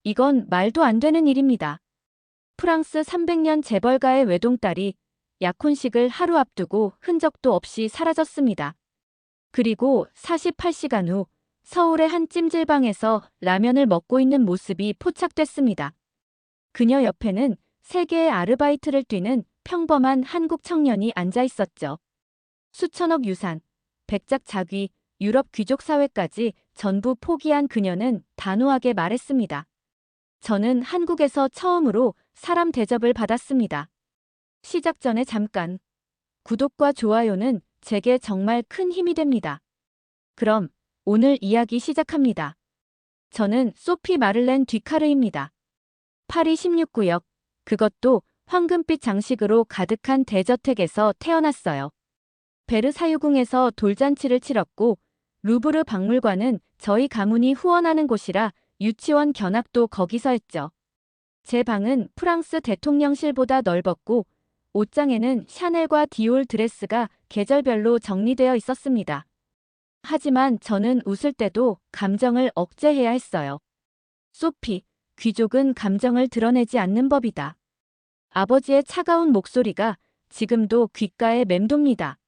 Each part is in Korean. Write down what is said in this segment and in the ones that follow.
이건 말도 안 되는 일입니다. 프랑스 300년 재벌가의 외동딸이 약혼식을 하루 앞두고 흔적도 없이 사라졌습니다. 그리고 48시간 후 서울의 한 찜질방에서 라면을 먹고 있는 모습이 포착됐습니다. 그녀 옆에는 세계의 아르바이트를 뛰는 평범한 한국 청년이 앉아 있었죠. 수천억 유산, 백작 자귀, 유럽 귀족 사회까지 전부 포기한 그녀는 단호하게 말했습니다. 저는 한국에서 처음으로 사람 대접을 받았습니다. 시작 전에 잠깐. 구독과 좋아요는 제게 정말 큰 힘이 됩니다. 그럼 오늘 이야기 시작합니다. 저는 소피 마를렌 뒤카르입니다. 파리 16구역, 그것도 황금빛 장식으로 가득한 대저택에서 태어났어요. 베르사유궁에서 돌잔치를 치렀고 루브르 박물관은 저희 가문이 후원하는 곳이라 유치원 견학도 거기서 했죠. 제 방은 프랑스 대통령실보다 넓었고 옷장에는 샤넬과 디올 드레스가 계절별로 정리되어 있었습니다. 하지만 저는 웃을 때도 감정을 억제해야 했어요. 소피, 귀족은 감정을 드러내지 않는 법이다. 아버지의 차가운 목소리가 지금도 귓가에 맴돕니다.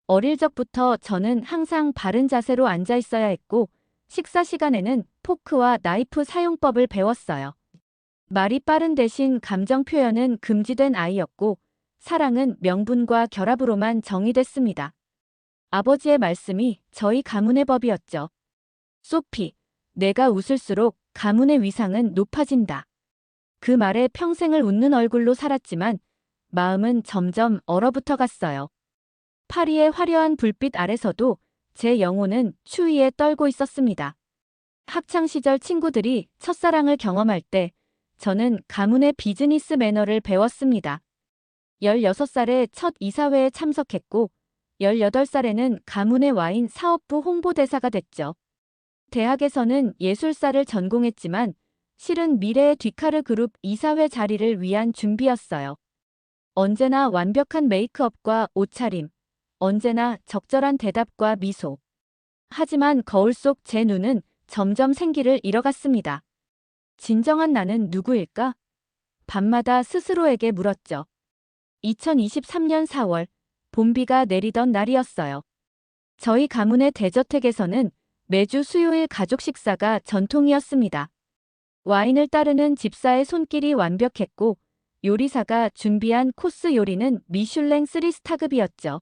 어릴 적부터 저는 항상 바른 자세로 앉아 있어야 했고 식사 시간에는 포크와 나이프 사용법을 배웠어요. 말이 빠른 대신 감정 표현은 금지된 아이였고 사랑은 명분과 결합으로만 정의됐습니다. 아버지의 말씀이 저희 가문의 법이었죠. 소피, 내가 웃을수록 가문의 위상은 높아진다. 그 말에 평생을 웃는 얼굴로 살았지만 마음은 점점 얼어붙어 갔어요. 파리의 화려한 불빛 아래서도 제 영혼은 추위에 떨고 있었습니다. 학창시절 친구들이 첫사랑을 경험할 때 저는 가문의 비즈니스 매너를 배웠습니다. 16살에 첫 이사회에 참석했고 18살에는 가문의 와인 사업부 홍보대사가 됐죠. 대학에서는 예술사를 전공했지만 실은 미래의 뒤카르 그룹 이사회 자리를 위한 준비였어요. 언제나 완벽한 메이크업과 옷차림, 언제나 적절한 대답과 미소. 하지만 거울 속 제 눈은 점점 생기를 잃어갔습니다. 진정한 나는 누구일까? 밤마다 스스로에게 물었죠. 2023년 4월, 봄비가 내리던 날이었어요. 저희 가문의 대저택에서는 매주 수요일 가족 식사가 전통이었습니다. 와인을 따르는 집사의 손길이 완벽했고 요리사가 준비한 코스 요리는 미슐랭 3스타급이었죠.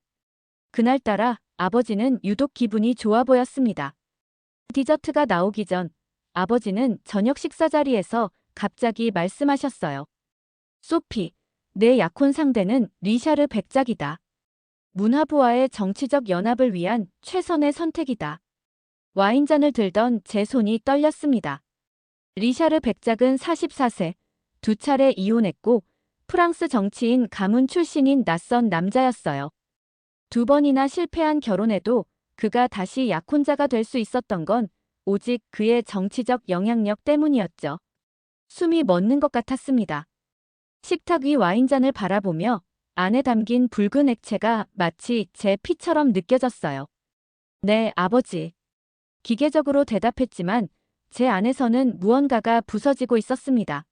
그날따라 아버지는 유독 기분이 좋아 보였습니다. 디저트가 나오기 전 아버지는 저녁 식사 자리에서 갑자기 말씀하셨어요. 소피, 내 약혼 상대는 리샤르 백작이다. 문화부와의 정치적 연합을 위한 최선의 선택이다. 와인잔을 들던 제 손이 떨렸습니다. 리샤르 백작은 44세, 2차례 이혼했고 프랑스 정치인 가문 출신인 낯선 남자였어요. 2번이나 실패한 결혼에도 그가 다시 약혼자가 될 수 있었던 건 오직 그의 정치적 영향력 때문이었죠. 숨이 멎는 것 같았습니다. 식탁 위 와인잔을 바라보며 안에 담긴 붉은 액체가 마치 제 피처럼 느껴졌어요. 네, 아버지. 기계적으로 대답했지만 제 안에서는 무언가가 부서지고 있었습니다.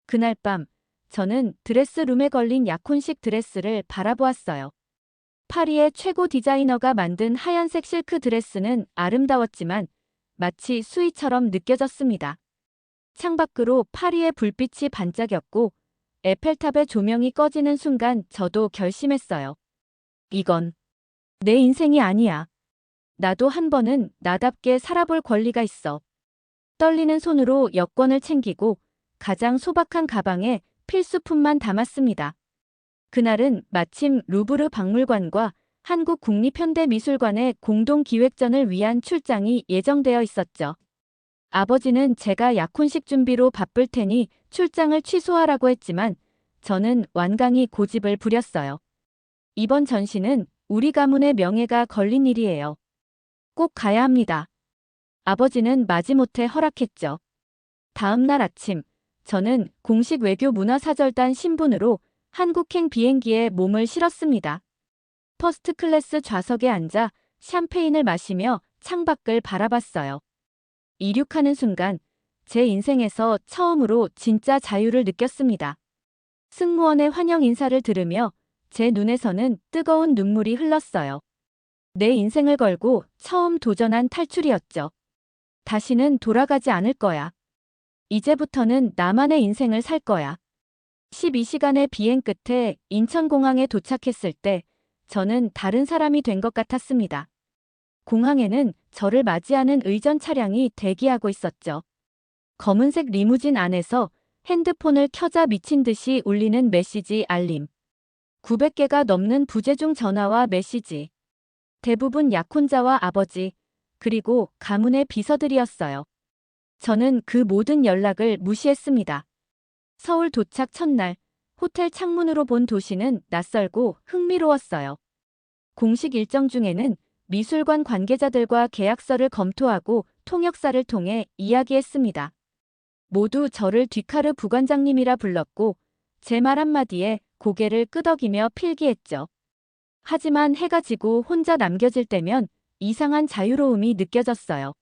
그날 밤 저는 드레스룸에 걸린 약혼식 드레스를 바라보았어요. 파리의 최고 디자이너가 만든 하얀색 실크 드레스는 아름다웠지만 마치 수의처럼 느껴졌습니다. 창밖으로 파리의 불빛이 반짝였고 에펠탑의 조명이 꺼지는 순간 저도 결심했어요. 이건 내 인생이 아니야. 나도 한 번은 나답게 살아볼 권리가 있어. 떨리는 손으로 여권을 챙기고 가장 소박한 가방에 필수품만 담았습니다. 그날은 마침 루브르 박물관과 한국국립현대미술관의 공동기획전을 위한 출장이 예정되어 있었죠. 아버지는 제가 약혼식 준비로 바쁠 테니 출장을 취소하라고 했지만 저는 완강히 고집을 부렸어요. 이번 전시는 우리 가문의 명예가 걸린 일이에요. 꼭 가야 합니다. 아버지는 마지못해 허락했죠. 다음 날 아침, 저는 공식 외교 문화사절단 신분으로 한국행 비행기에 몸을 실었습니다. 퍼스트 클래스 좌석에 앉아 샴페인을 마시며 창밖을 바라봤어요. 이륙하는 순간 제 인생에서 처음으로 진짜 자유를 느꼈습니다. 승무원의 환영 인사를 들으며 제 눈에서는 뜨거운 눈물이 흘렀어요. 내 인생을 걸고 처음 도전한 탈출이었죠. 다시는 돌아가지 않을 거야. 이제부터는 나만의 인생을 살 거야. 12시간의 비행 끝에 인천공항에 도착했을 때 저는 다른 사람이 된 것 같았습니다. 공항에는 저를 맞이하는 의전 차량이 대기하고 있었죠. 검은색 리무진 안에서 핸드폰을 켜자 미친 듯이 울리는 메시지 알림. 900개가 넘는 부재중 전화와 메시지. 대부분 약혼자와 아버지, 그리고 가문의 비서들이었어요. 저는 그 모든 연락을 무시했습니다. 서울 도착 첫날, 호텔 창문으로 본 도시는 낯설고 흥미로웠어요. 공식 일정 중에는 미술관 관계자들과 계약서를 검토하고 통역사를 통해 이야기했습니다. 모두 저를 뒤카르 부관장님이라 불렀고 제 말 한마디에 고개를 끄덕이며 필기했죠. 하지만 해가 지고 혼자 남겨질 때면 이상한 자유로움이 느껴졌어요.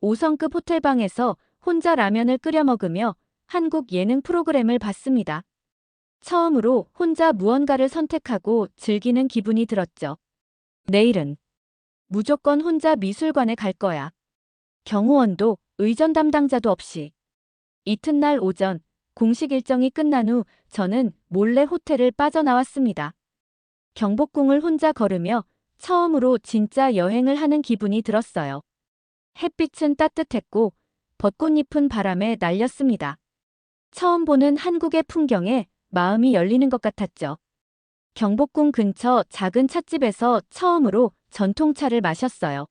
5성급 호텔방에서 혼자 라면을 끓여 먹으며 한국 예능 프로그램을 봤습니다. 처음으로 혼자 무언가를 선택하고 즐기는 기분이 들었죠. 내일은 무조건 혼자 미술관에 갈 거야. 경호원도 의전 담당자도 없이. 이튿날 오전 공식 일정이 끝난 후 저는 몰래 호텔을 빠져나왔습니다. 경복궁을 혼자 걸으며 처음으로 진짜 여행을 하는 기분이 들었어요. 햇빛은 따뜻했고 벚꽃잎은 바람에 날렸습니다. 처음 보는 한국의 풍경에 마음이 열리는 것 같았죠. 경복궁 근처 작은 찻집에서 처음으로 전통차를 마셨어요.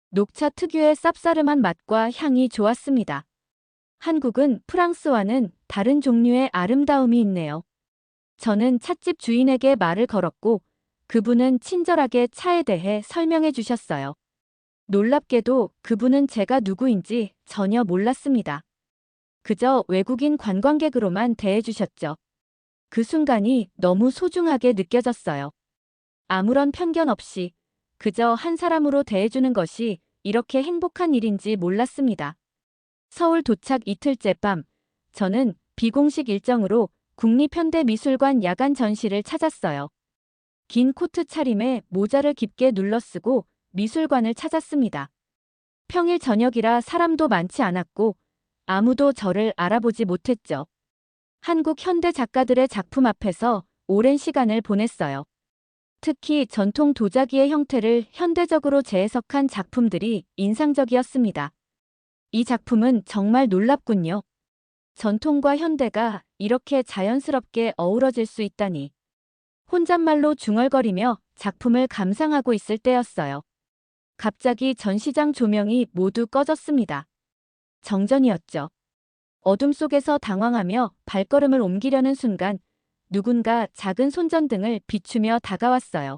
녹차 특유의 쌉싸름한 맛과 향이 좋았습니다. 한국은 프랑스와는 다른 종류의 아름다움이 있네요. 저는 찻집 주인에게 말을 걸었고 그분은 친절하게 차에 대해 설명해 주셨어요. 놀랍게도 그분은 제가 누구인지 전혀 몰랐습니다. 그저 외국인 관광객으로만 대해주셨죠. 그 순간이 너무 소중하게 느껴졌어요. 아무런 편견 없이 그저 한 사람으로 대해주는 것이 이렇게 행복한 일인지 몰랐습니다. 서울 도착 이틀째 밤, 저는 비공식 일정으로 국립현대미술관 야간 전시를 찾았어요. 긴 코트 차림에 모자를 깊게 눌러쓰고 미술관을 찾았습니다. 평일 저녁이라 사람도 많지 않았고 아무도 저를 알아보지 못했죠. 한국 현대 작가들의 작품 앞에서 오랜 시간을 보냈어요. 특히 전통 도자기의 형태를 현대적으로 재해석한 작품들이 인상적이었습니다. 이 작품은 정말 놀랍군요. 전통과 현대가 이렇게 자연스럽게 어우러질 수 있다니. 혼잣말로 중얼거리며 작품을 감상하고 있을 때였어요. 갑자기 전시장 조명이 모두 꺼졌습니다. 정전이었죠. 어둠 속에서 당황하며 발걸음을 옮기려는 순간 누군가 작은 손전등을 비추며 다가왔어요.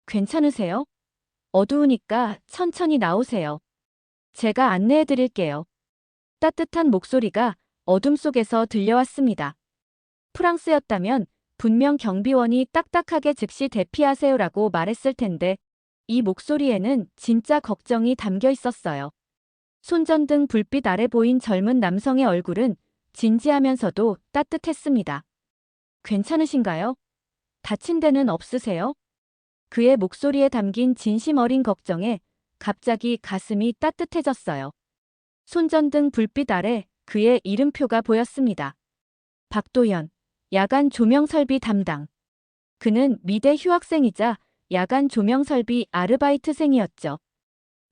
괜찮으세요? 어두우니까 천천히 나오세요. 제가 안내해 드릴게요. 따뜻한 목소리가 어둠 속에서 들려왔습니다. 프랑스였다면 분명 경비원이 딱딱하게 즉시 대피하세요라고 말했을 텐데 이 목소리에는 진짜 걱정이 담겨 있었어요. 손전등 불빛 아래 보인 젊은 남성의 얼굴은 진지하면서도 따뜻했습니다. 괜찮으신가요? 다친 데는 없으세요? 그의 목소리에 담긴 진심 어린 걱정에 갑자기 가슴이 따뜻해졌어요. 손전등 불빛 아래 그의 이름표가 보였습니다. 박도현, 야간 조명 설비 담당. 그는 미대 휴학생이자 야간 조명 설비 아르바이트생이었죠.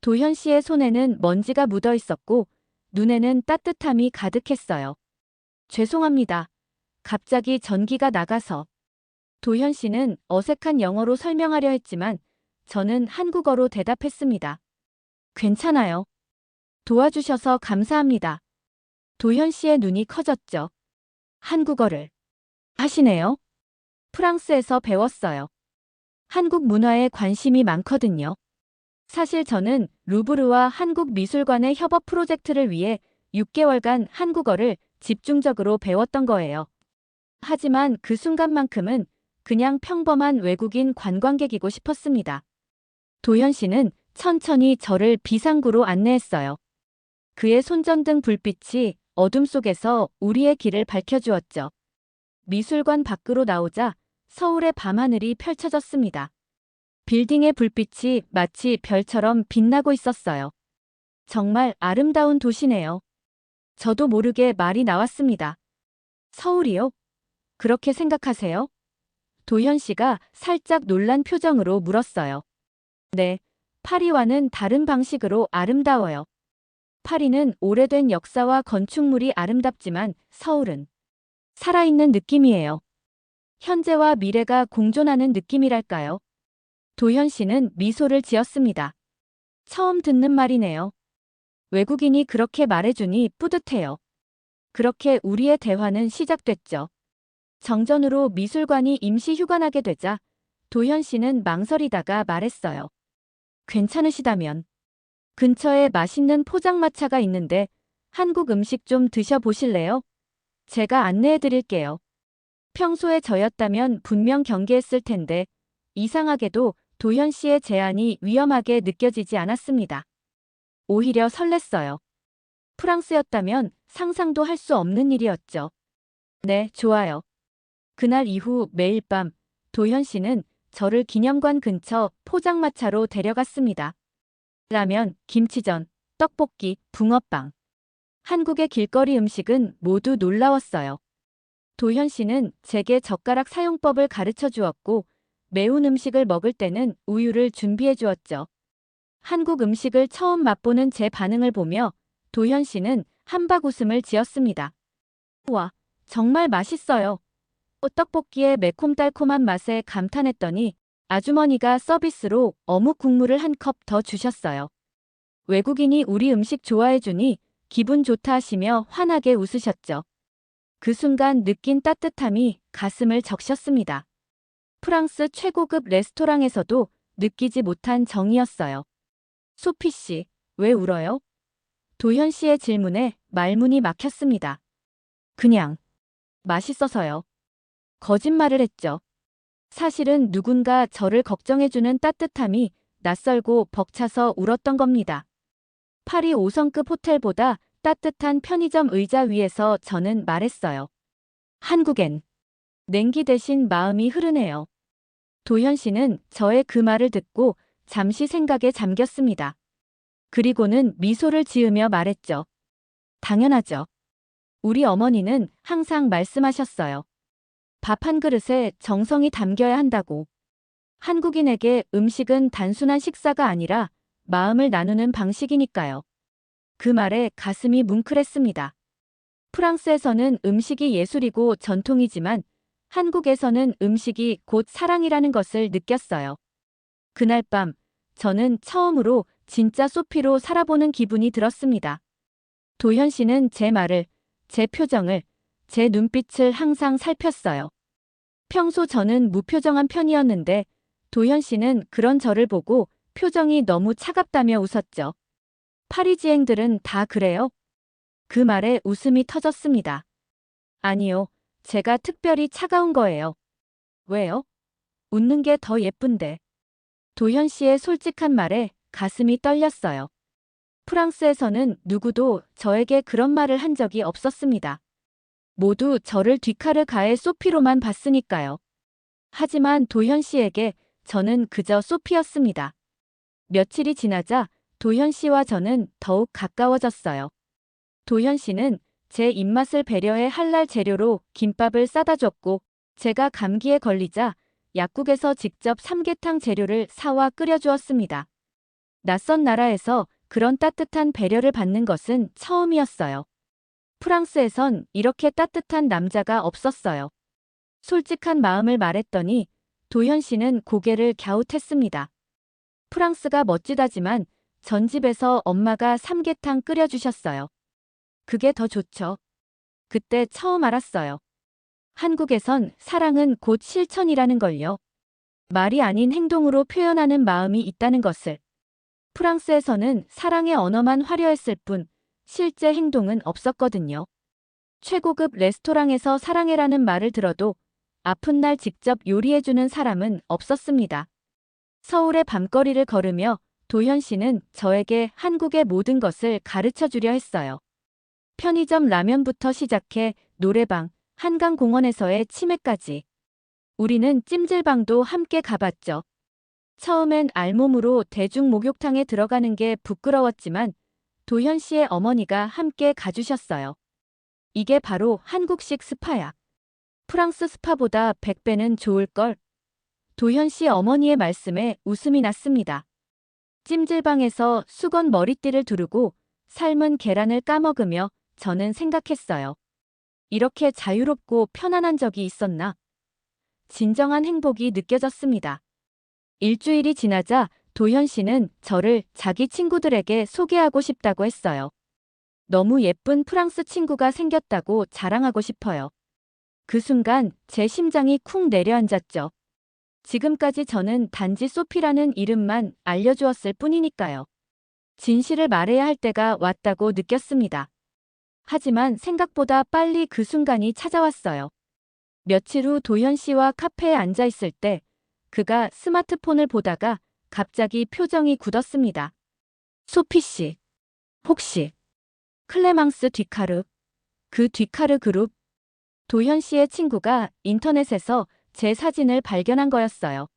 도현 씨의 손에는 먼지가 묻어 있었고 눈에는 따뜻함이 가득했어요. 죄송합니다. 갑자기 전기가 나가서. 도현 씨는 어색한 영어로 설명하려 했지만 저는 한국어로 대답했습니다. 괜찮아요. 도와주셔서 감사합니다. 도현 씨의 눈이 커졌죠. 한국어를 하시네요? 프랑스에서 배웠어요. 한국 문화에 관심이 많거든요. 사실 저는 루브르와 한국미술관의 협업 프로젝트를 위해 6개월간 한국어를 집중적으로 배웠던 거예요. 하지만 그 순간만큼은 그냥 평범한 외국인 관광객이고 싶었습니다. 도현 씨는 천천히 저를 비상구로 안내했어요. 그의 손전등 불빛이 어둠 속에서 우리의 길을 밝혀주었죠. 미술관 밖으로 나오자 서울의 밤하늘이 펼쳐졌습니다. 빌딩의 불빛이 마치 별처럼 빛나고 있었어요. 정말 아름다운 도시네요. 저도 모르게 말이 나왔습니다. 서울이요? 그렇게 생각하세요? 도현 씨가 살짝 놀란 표정으로 물었어요. 네, 파리와는 다른 방식으로 아름다워요. 파리는 오래된 역사와 건축물이 아름답지만 서울은 살아있는 느낌이에요. 현재와 미래가 공존하는 느낌이랄까요? 도현 씨는 미소를 지었습니다. 처음 듣는 말이네요. 외국인이 그렇게 말해주니 뿌듯해요. 그렇게 우리의 대화는 시작됐죠. 정전으로 미술관이 임시 휴관하게 되자 도현 씨는 망설이다가 말했어요. 괜찮으시다면 근처에 맛있는 포장마차가 있는데 한국 음식 좀 드셔보실래요? 제가 안내해 드릴게요. 평소에 저였다면 분명 경계했을 텐데 이상하게도 도현 씨의 제안이 위험하게 느껴지지 않았습니다. 오히려 설렜어요. 프랑스였다면 상상도 할 수 없는 일이었죠. 네, 좋아요. 그날 이후 매일 밤 도현 씨는 저를 기념관 근처 포장마차로 데려갔습니다. 라면, 김치전, 떡볶이, 붕어빵. 한국의 길거리 음식은 모두 놀라웠어요. 도현 씨는 제게 젓가락 사용법을 가르쳐 주었고 매운 음식을 먹을 때는 우유를 준비해 주었죠. 한국 음식을 처음 맛보는 제 반응을 보며 도현 씨는 한박 웃음을 지었습니다. 와, 정말 맛있어요. 떡볶이의 매콤달콤한 맛에 감탄했더니 아주머니가 서비스로 어묵 국물을 한 컵 더 주셨어요. 외국인이 우리 음식 좋아해주니 기분 좋다 하시며 환하게 웃으셨죠. 그 순간 느낀 따뜻함이 가슴을 적셨습니다. 프랑스 최고급 레스토랑에서도 느끼지 못한 정이었어요. 소피 씨, 왜 울어요? 도현 씨의 질문에 말문이 막혔습니다. 그냥 맛있어서요. 거짓말을 했죠. 사실은 누군가 저를 걱정해주는 따뜻함이 낯설고 벅차서 울었던 겁니다. 파리 5성급 호텔보다 따뜻한 편의점 의자 위에서 저는 말했어요. 한국엔 냉기 대신 마음이 흐르네요. 도현 씨는 저의 그 말을 듣고 잠시 생각에 잠겼습니다. 그리고는 미소를 지으며 말했죠. 당연하죠. 우리 어머니는 항상 말씀하셨어요. 밥 한 그릇에 정성이 담겨야 한다고. 한국인에게 음식은 단순한 식사가 아니라 마음을 나누는 방식이니까요. 그 말에 가슴이 뭉클했습니다. 프랑스에서는 음식이 예술이고 전통이지만 한국에서는 음식이 곧 사랑이라는 것을 느꼈어요. 그날 밤 저는 처음으로 진짜 소피로 살아보는 기분이 들었습니다. 도현 씨는 제 말을, 제 표정을, 제 눈빛을 항상 살폈어요. 평소 저는 무표정한 편이었는데 도현 씨는 그런 저를 보고 표정이 너무 차갑다며 웃었죠. 파리지앵들은 다 그래요? 그 말에 웃음이 터졌습니다. 아니요, 제가 특별히 차가운 거예요. 왜요? 웃는 게 더 예쁜데. 도현 씨의 솔직한 말에 가슴이 떨렸어요. 프랑스에서는 누구도 저에게 그런 말을 한 적이 없었습니다. 모두 저를 뒷칼을 가해 소피로만 봤으니까요. 하지만 도현 씨에게 저는 그저 소피였습니다. 며칠이 지나자 도현 씨와 저는 더욱 가까워졌어요. 도현 씨는 제 입맛을 배려해 할랄 재료로 김밥을 싸다 줬고 제가 감기에 걸리자 약국에서 직접 삼계탕 재료를 사와 끓여주었습니다. 낯선 나라에서 그런 따뜻한 배려를 받는 것은 처음이었어요. 프랑스에선 이렇게 따뜻한 남자가 없었어요. 솔직한 마음을 말했더니 도현 씨는 고개를 갸웃했습니다. 프랑스가 멋지다지만 전 집에서 엄마가 삼계탕 끓여주셨어요. 그게 더 좋죠. 그때 처음 알았어요. 한국에선 사랑은 곧 실천이라는 걸요. 말이 아닌 행동으로 표현하는 마음이 있다는 것을. 프랑스에서는 사랑의 언어만 화려했을 뿐 실제 행동은 없었거든요. 최고급 레스토랑에서 사랑해라는 말을 들어도 아픈 날 직접 요리해주는 사람은 없었습니다. 서울의 밤거리를 걸으며 도현 씨는 저에게 한국의 모든 것을 가르쳐 주려 했어요. 편의점 라면부터 시작해 노래방, 한강공원에서의 치맥까지. 우리는 찜질방도 함께 가봤죠. 처음엔 알몸으로 대중 목욕탕에 들어가는 게 부끄러웠지만 도현 씨의 어머니가 함께 가주셨어요. 이게 바로 한국식 스파야. 프랑스 스파보다 100배는 좋을걸. 도현 씨 어머니의 말씀에 웃음이 났습니다. 찜질방에서 수건 머리띠를 두르고 삶은 계란을 까먹으며 저는 생각했어요. 이렇게 자유롭고 편안한 적이 있었나? 진정한 행복이 느껴졌습니다. 일주일이 지나자 도현 씨는 저를 자기 친구들에게 소개하고 싶다고 했어요. 너무 예쁜 프랑스 친구가 생겼다고 자랑하고 싶어요. 그 순간 제 심장이 쿵 내려앉았죠. 지금까지 저는 단지 소피라는 이름만 알려주었을 뿐이니까요. 진실을 말해야 할 때가 왔다고 느꼈습니다. 하지만 생각보다 빨리 그 순간이 찾아왔어요. 며칠 후 도현 씨와 카페에 앉아 있을 때 그가 스마트폰을 보다가 갑자기 표정이 굳었습니다. 소피 씨, 혹시 클레망스 뒤카르, 그 뒤카르 그룹, 도현 씨의 친구가 인터넷에서 제 사진을 발견한 거였어요.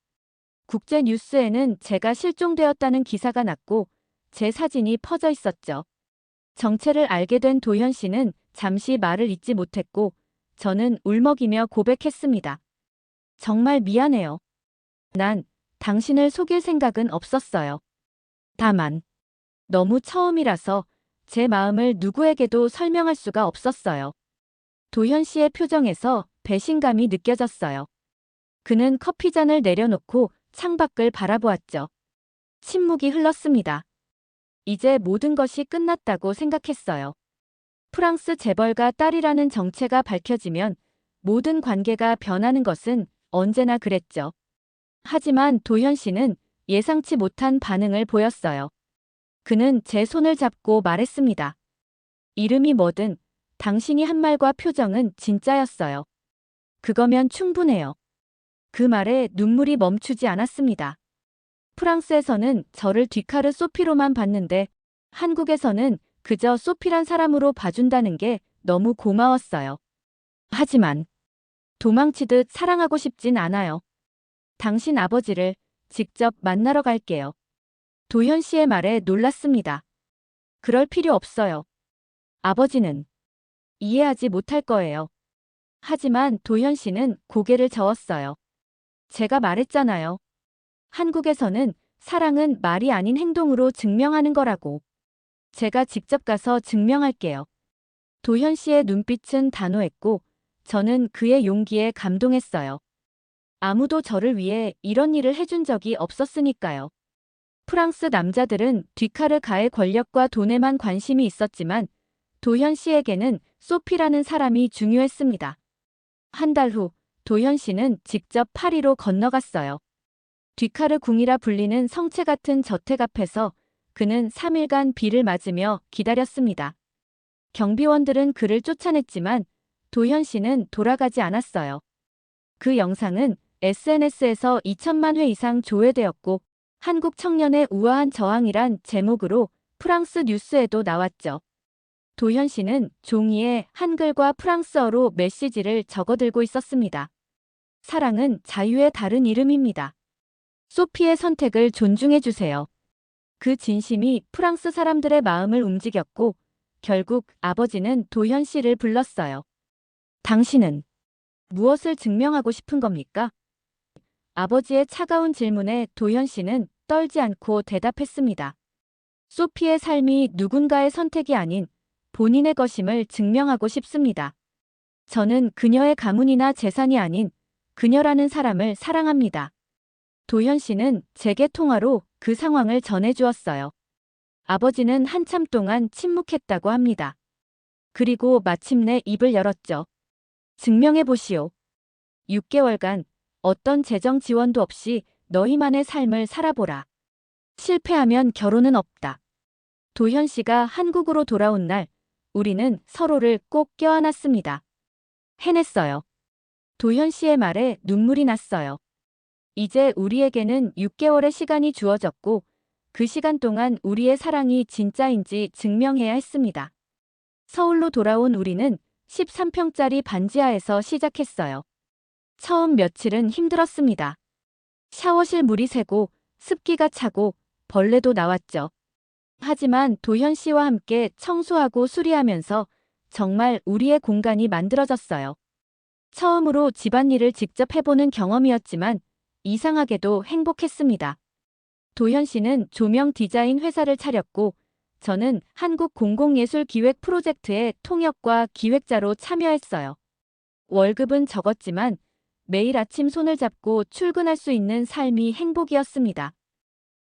국제 뉴스에는 제가 실종되었다는 기사가 났고 제 사진이 퍼져 있었죠. 정체를 알게 된 도현 씨는 잠시 말을 잇지 못했고 저는 울먹이며 고백했습니다. 정말 미안해요. 난 당신을 속일 생각은 없었어요. 다만 너무 처음이라서 제 마음을 누구에게도 설명할 수가 없었어요. 도현 씨의 표정에서 배신감이 느껴졌어요. 그는 커피잔을 내려놓고 창밖을 바라보았죠. 침묵이 흘렀습니다. 이제 모든 것이 끝났다고 생각했어요. 프랑스 재벌가 딸이라는 정체가 밝혀지면 모든 관계가 변하는 것은 언제나 그랬죠. 하지만 도현 씨는 예상치 못한 반응을 보였어요. 그는 제 손을 잡고 말했습니다. 이름이 뭐든 당신이 한 말과 표정은 진짜였어요. 그거면 충분해요. 그 말에 눈물이 멈추지 않았습니다. 프랑스에서는 저를 뒤카르 소피로만 봤는데 한국에서는 그저 소피란 사람으로 봐준다는 게 너무 고마웠어요. 하지만 도망치듯 사랑하고 싶진 않아요. 당신 아버지를 직접 만나러 갈게요. 도현 씨의 말에 놀랐습니다. 그럴 필요 없어요. 아버지는 이해하지 못할 거예요. 하지만 도현 씨는 고개를 저었어요. 제가 말했잖아요. 한국에서는 사랑은 말이 아닌 행동으로 증명하는 거라고. 제가 직접 가서 증명할게요. 도현 씨의 눈빛은 단호했고 저는 그의 용기에 감동했어요. 아무도 저를 위해 이런 일을 해준 적이 없었으니까요. 프랑스 남자들은 뒤카르가의 권력과 돈에만 관심이 있었지만 도현 씨에게는 소피라는 사람이 중요했습니다. 한 달 후 도현 씨는 직접 파리로 건너갔어요. 뒤카르 궁이라 불리는 성체 같은 저택 앞에서 그는 3일간 비를 맞으며 기다렸습니다. 경비원들은 그를 쫓아냈지만 도현 씨는 돌아가지 않았어요. 그 영상은 SNS에서 2천만 회 이상 조회되었고 한국 청년의 우아한 저항이란 제목으로 프랑스 뉴스에도 나왔죠. 도현 씨는 종이에 한글과 프랑스어로 메시지를 적어들고 있었습니다. 사랑은 자유의 다른 이름입니다. 소피의 선택을 존중해주세요. 그 진심이 프랑스 사람들의 마음을 움직였고 결국 아버지는 도현 씨를 불렀어요. 당신은 무엇을 증명하고 싶은 겁니까? 아버지의 차가운 질문에 도현 씨는 떨지 않고 대답했습니다. 소피의 삶이 누군가의 선택이 아닌 본인의 것임을 증명하고 싶습니다. 저는 그녀의 가문이나 재산이 아닌 그녀라는 사람을 사랑합니다. 도현 씨는 제게 통화로 그 상황을 전해주었어요. 아버지는 한참 동안 침묵했다고 합니다. 그리고 마침내 입을 열었죠. 증명해보시오. 6개월간 어떤 재정 지원도 없이 너희만의 삶을 살아보라. 실패하면 결혼은 없다. 도현 씨가 한국으로 돌아온 날 우리는 서로를 꼭 껴안았습니다. 해냈어요. 도현 씨의 말에 눈물이 났어요. 이제 우리에게는 6개월의 시간이 주어졌고 그 시간 동안 우리의 사랑이 진짜인지 증명해야 했습니다. 서울로 돌아온 우리는 13평짜리 반지하에서 시작했어요. 처음 며칠은 힘들었습니다. 샤워실 물이 새고 습기가 차고 벌레도 나왔죠. 하지만 도현 씨와 함께 청소하고 수리하면서 정말 우리의 공간이 만들어졌어요. 처음으로 집안일을 직접 해보는 경험이었지만 이상하게도 행복했습니다. 도현 씨는 조명 디자인 회사를 차렸고 저는 한국공공예술기획 프로젝트의 통역과 기획자로 참여했어요. 월급은 적었지만 매일 아침 손을 잡고 출근할 수 있는 삶이 행복이었습니다.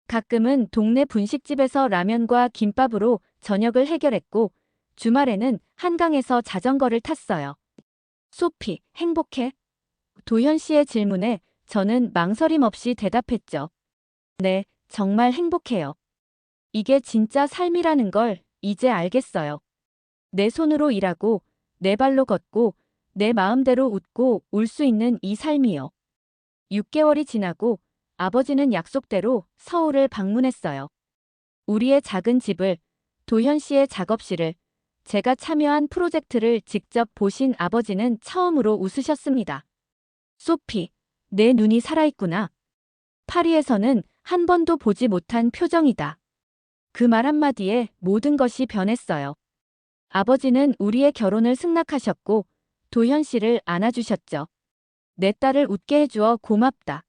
가끔은 동네 분식집에서 라면과 김밥으로 저녁을 해결했고 주말에는 한강에서 자전거를 탔어요. 소피, 행복해? 도현 씨의 질문에 저는 망설임 없이 대답했죠. 네, 정말 행복해요. 이게 진짜 삶이라는 걸 이제 알겠어요. 내 손으로 일하고, 내 발로 걷고, 내 마음대로 웃고 울 수 있는 이 삶이요. 6개월이 지나고 아버지는 약속대로 서울을 방문했어요. 우리의 작은 집을, 도현 씨의 작업실을, 제가 참여한 프로젝트를 직접 보신 아버지는 처음으로 웃으셨습니다. 소피, 내 눈이 살아있구나. 파리에서는 한 번도 보지 못한 표정이다. 그 말 한마디에 모든 것이 변했어요. 아버지는 우리의 결혼을 승낙하셨고 도현 씨를 안아주셨죠. 내 딸을 웃게 해주어 고맙다.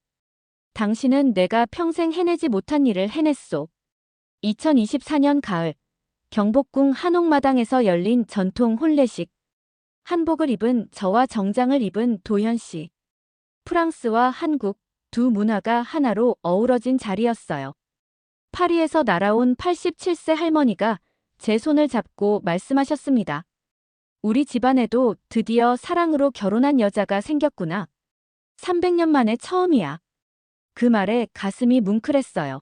당신은 내가 평생 해내지 못한 일을 해냈소. 2024년 가을, 경복궁 한옥마당에서 열린 전통 혼례식. 한복을 입은 저와 정장을 입은 도현 씨. 프랑스와 한국 두 문화가 하나로 어우러진 자리였어요. 파리에서 날아온 87세 할머니가 제 손을 잡고 말씀하셨습니다. 우리 집안에도 드디어 사랑으로 결혼한 여자가 생겼구나. 300년 만에 처음이야. 그 말에 가슴이 뭉클했어요.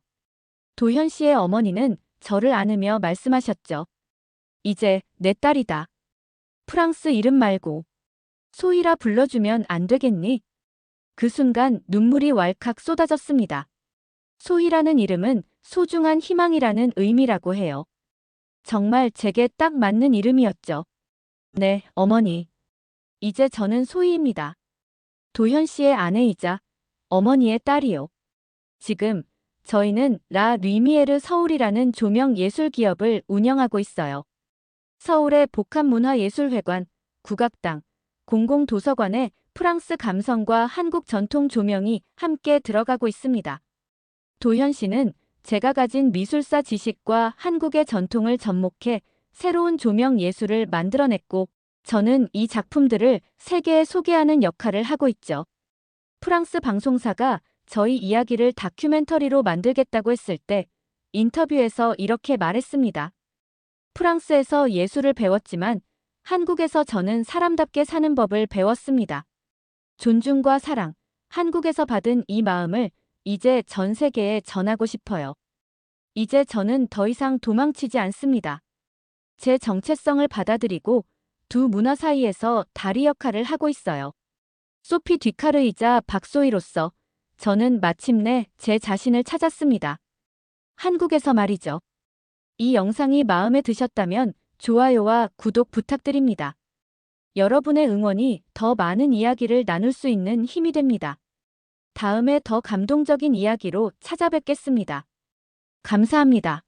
도현 씨의 어머니는 저를 안으며 말씀하셨죠. 이제 내 딸이다. 프랑스 이름 말고 소희라 불러주면 안 되겠니? 그 순간 눈물이 왈칵 쏟아졌습니다. 소희라는 이름은 소중한 희망이라는 의미라고 해요. 정말 제게 딱 맞는 이름이었죠. 네, 어머니. 이제 저는 소희입니다. 도현 씨의 아내이자 어머니의 딸이요. 지금 저희는 라 리미에르 서울이라는 조명 예술 기업을 운영하고 있어요. 서울의 복합문화예술회관, 국악당, 공공도서관에 프랑스 감성과 한국 전통 조명이 함께 들어가고 있습니다. 도현 씨는 제가 가진 미술사 지식과 한국의 전통을 접목해 새로운 조명 예술을 만들어냈고 저는 이 작품들을 세계에 소개하는 역할을 하고 있죠. 프랑스 방송사가 저희 이야기를 다큐멘터리로 만들겠다고 했을 때 인터뷰에서 이렇게 말했습니다. 프랑스에서 예술을 배웠지만 한국에서 저는 사람답게 사는 법을 배웠습니다. 존중과 사랑, 한국에서 받은 이 마음을 이제 전 세계에 전하고 싶어요. 이제 저는 더 이상 도망치지 않습니다. 제 정체성을 받아들이고 두 문화 사이에서 다리 역할을 하고 있어요. 소피 뒤카르이자 박소희로서 저는 마침내 제 자신을 찾았습니다. 한국에서 말이죠. 이 영상이 마음에 드셨다면 좋아요와 구독 부탁드립니다. 여러분의 응원이 더 많은 이야기를 나눌 수 있는 힘이 됩니다. 다음에 더 감동적인 이야기로 찾아뵙겠습니다. 감사합니다.